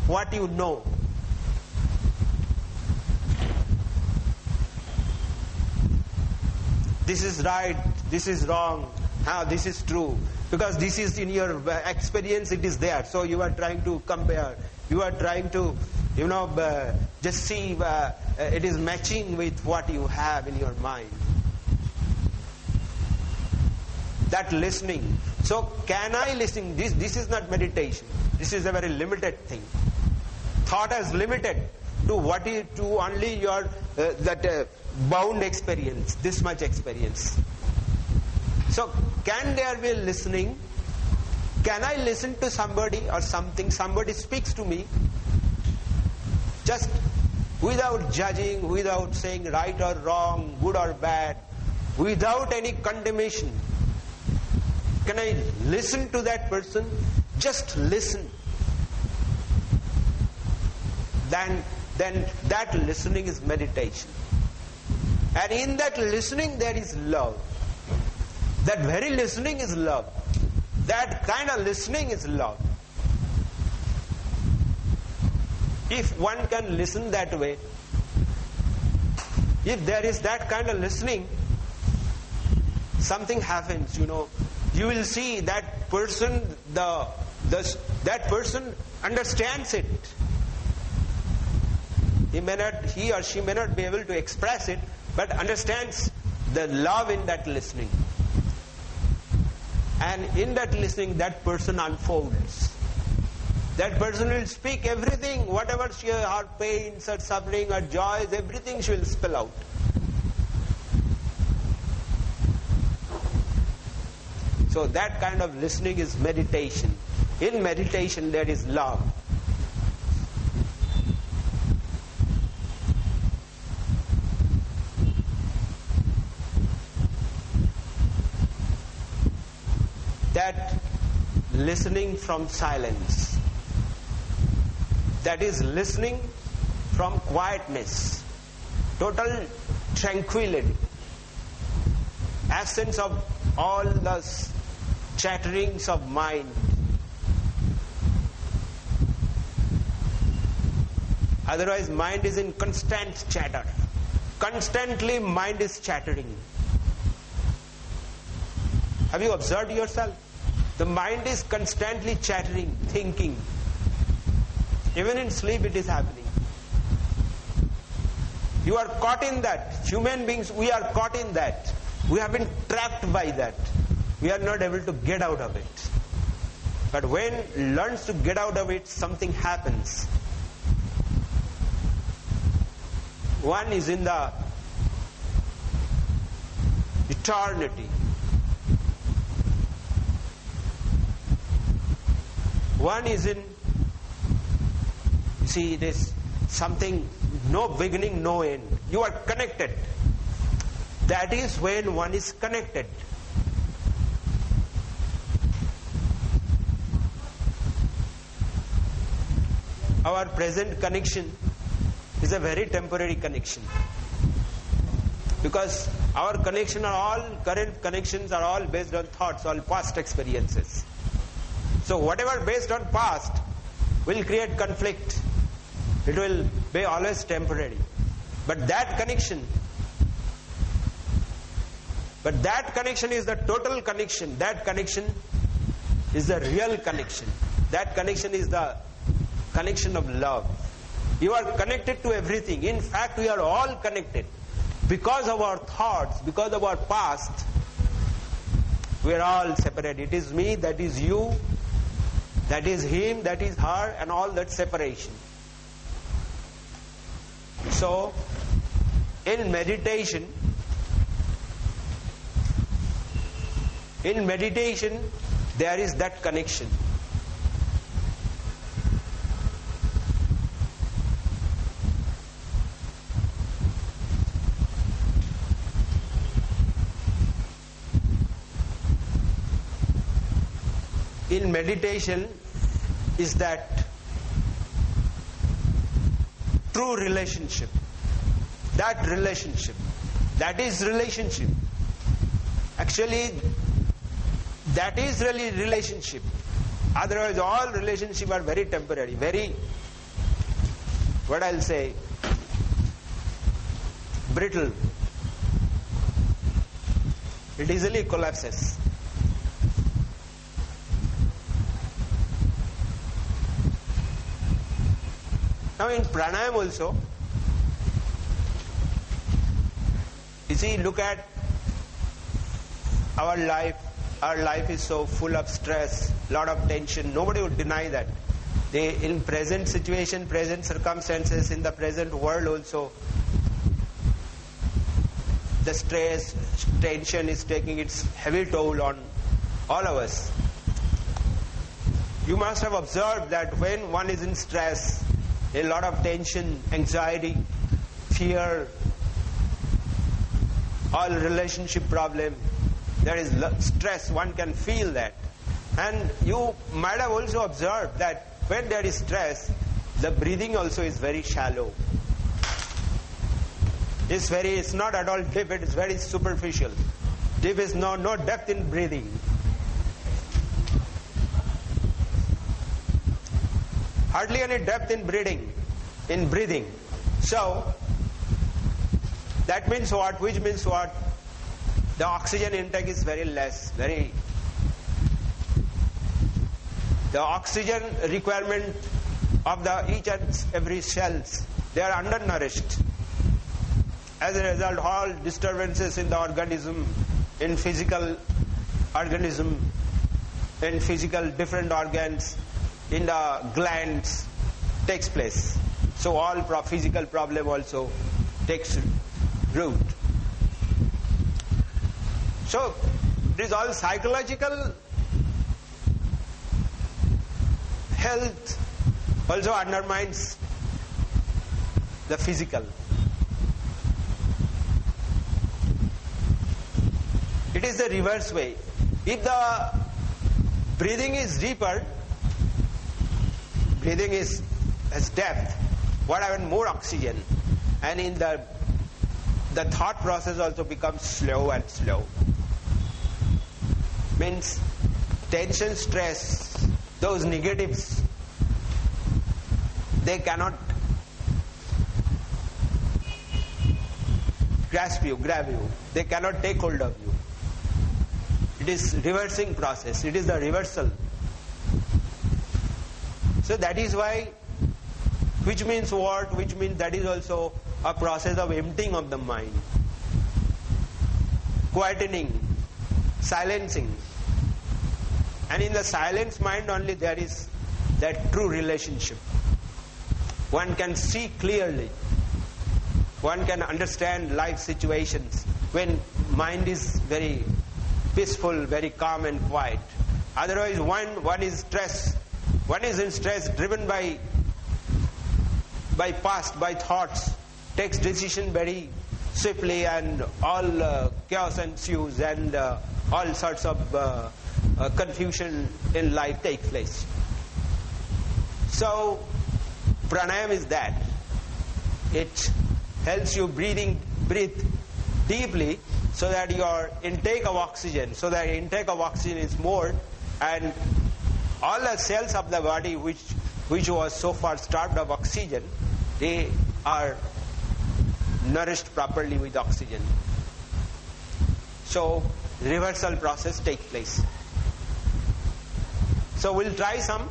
what you know. This is right, this is wrong, this is true. Because this is in your experience, it is there. So you are trying to compare. You are trying to, just see it is matching with what you have in your mind. That listening. So can I listen? This is not meditation. This is a very limited thing. Thought is limited to what is to only your bound experience, this much experience. So can there be listening? Can I listen to somebody or something? Somebody speaks to me just without judging, without saying right or wrong, good or bad, without any condemnation. Can I listen to that person? Just listen. Then that listening is meditation. And in that listening there is love. That very listening is love. That kind of listening is love. If one can listen that way, if there is that kind of listening, something happens, You will see that person, that person understands it. He or she may not be able to express it, but understands the love in that listening. And in that listening, that person unfolds. That person will speak everything, whatever her pains or suffering or joys, everything she will spill out. So that kind of listening is meditation. In meditation there is love. That listening from silence. That is listening from quietness. Total tranquility. Absence of all the chatterings of mind. Otherwise mind is in constant chatter. Constantly mind is chattering. Have you observed yourself? The mind is constantly chattering, thinking. Even in sleep it is happening. You are caught in that. Human beings, we are caught in that. We have been trapped by that. We are not able to get out of it. But when learns to get out of it, something happens. One is in the eternity. One is in, it is something, no beginning, no end. You are connected. That is when one is connected. Our present connection is a very temporary connection. Because our current connections are all based on thoughts, all past experiences. So whatever based on past will create conflict. It will be always temporary. But that connection is the total connection. That connection is the real connection. That connection is the connection of love. You are connected to everything. In fact, we are all connected. Because of our thoughts, because of our past, we are all separate. It is me, that is you, that is him, that is her, and all that separation. So, in meditation, there is that connection. In meditation is that true relationship. That relationship. That is relationship. Actually, that is really relationship. Otherwise, all relationships are very temporary, very what I'll say, brittle. It easily collapses. Now in pranayama also, you see, look at our life. Our life is so full of stress, lot of tension. Nobody would deny that. In present situation, present circumstances, in the present world also, the stress, tension is taking its heavy toll on all of us. You must have observed that when one is in stress, a lot of tension, anxiety, fear, all relationship problem, there is stress, one can feel that. And you might have also observed that when there is stress, the breathing also is very shallow. It's not at all deep, it is very superficial. Deep is no depth in breathing. Hardly any depth in breathing. So, that means what? Which means what? The oxygen intake is very less, the oxygen requirement of each and every cells, they are undernourished. As a result, all disturbances in the organism, in physical organism, in physical different organs, in the glands, takes place. So all physical problem also takes root. So this all psychological health also undermines the physical. It is the reverse way. If the breathing is deeper, has depth, what happens? More oxygen, and in the thought process also becomes slow and slow. Means tension, stress, those negatives, they cannot grab you. They cannot take hold of you. It is reversing process. It is the reversal. So that is why, which means what? Which means that is also a process of emptying of the mind, quietening, silencing. And in the silence mind only there is that true relationship. One can see clearly. One can understand life situations when mind is very peaceful, very calm and quiet. Otherwise one is stressed. One is in stress, driven by past, by thoughts, takes decision very swiftly, and all chaos ensues, and all sorts of confusion in life takes place. So pranayama is that. It helps you breathe deeply, so that your intake of oxygen is more, and all the cells of the body which was so far starved of oxygen, they are nourished properly with oxygen. So reversal process takes place. So we'll try some.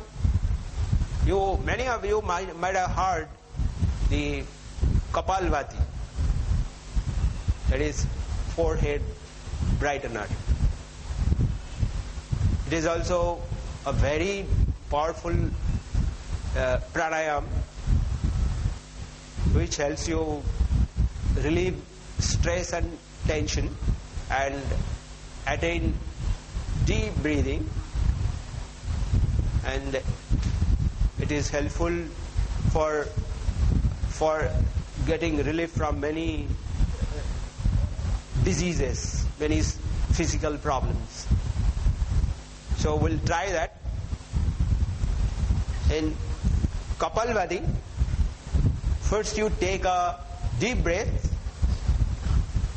Many of you might have heard the Kapalbhati, that is forehead brightener. It is also a very powerful pranayama which helps you relieve stress and tension and attain deep breathing, and it is helpful for getting relief from many diseases, many physical problems. So we'll try that. In Kapalbhati, first you take a deep breath.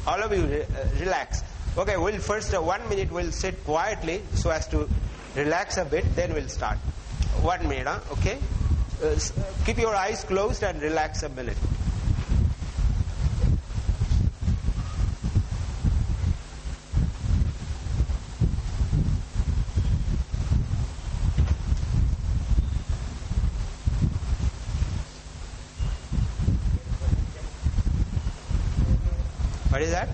All of you relax. Okay, we'll first 1 minute we'll sit quietly so as to relax a bit, then we'll start. 1 minute, okay? keep your eyes closed and relax a minute. What is that?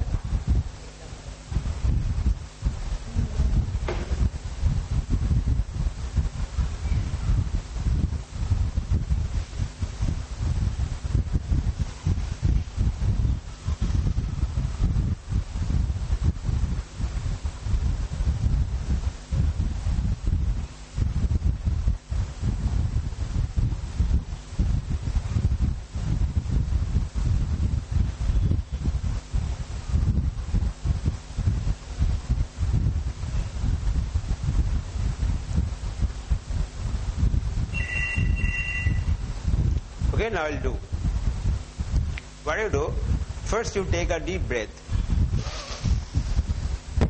Okay, now I'll do. What you do? First you take a deep breath,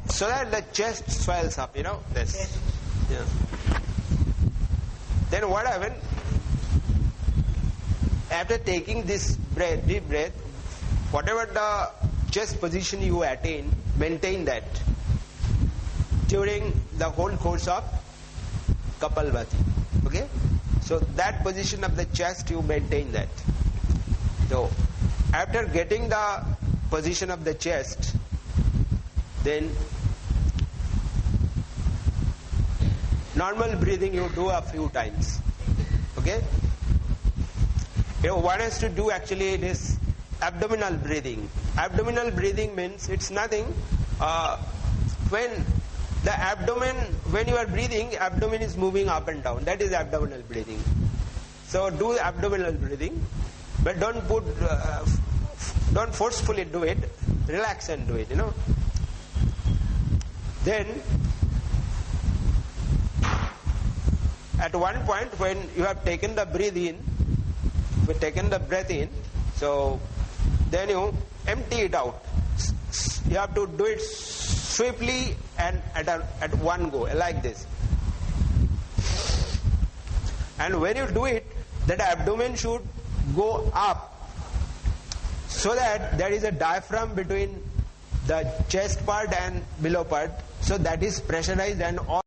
so that the chest swells up, this. Yeah. Then what happens? After taking this deep breath, whatever the chest position you attain, maintain that during the whole course of Kapalbhati. Okay? So that position of the chest, you maintain that. So after getting the position of the chest, then normal breathing you do a few times. Okay? One has to do actually this abdominal breathing. Abdominal breathing means it's nothing. When you are breathing, abdomen is moving up and down. That is abdominal breathing. So do abdominal breathing, but don't forcefully do it. Relax and do it. Then, at one point when you have taken the breath in, so then you empty it out. You have to do it swiftly and at one go, like this. And when you do it, that abdomen should go up, so that there is a diaphragm between the chest part and below part, so that is pressurized and all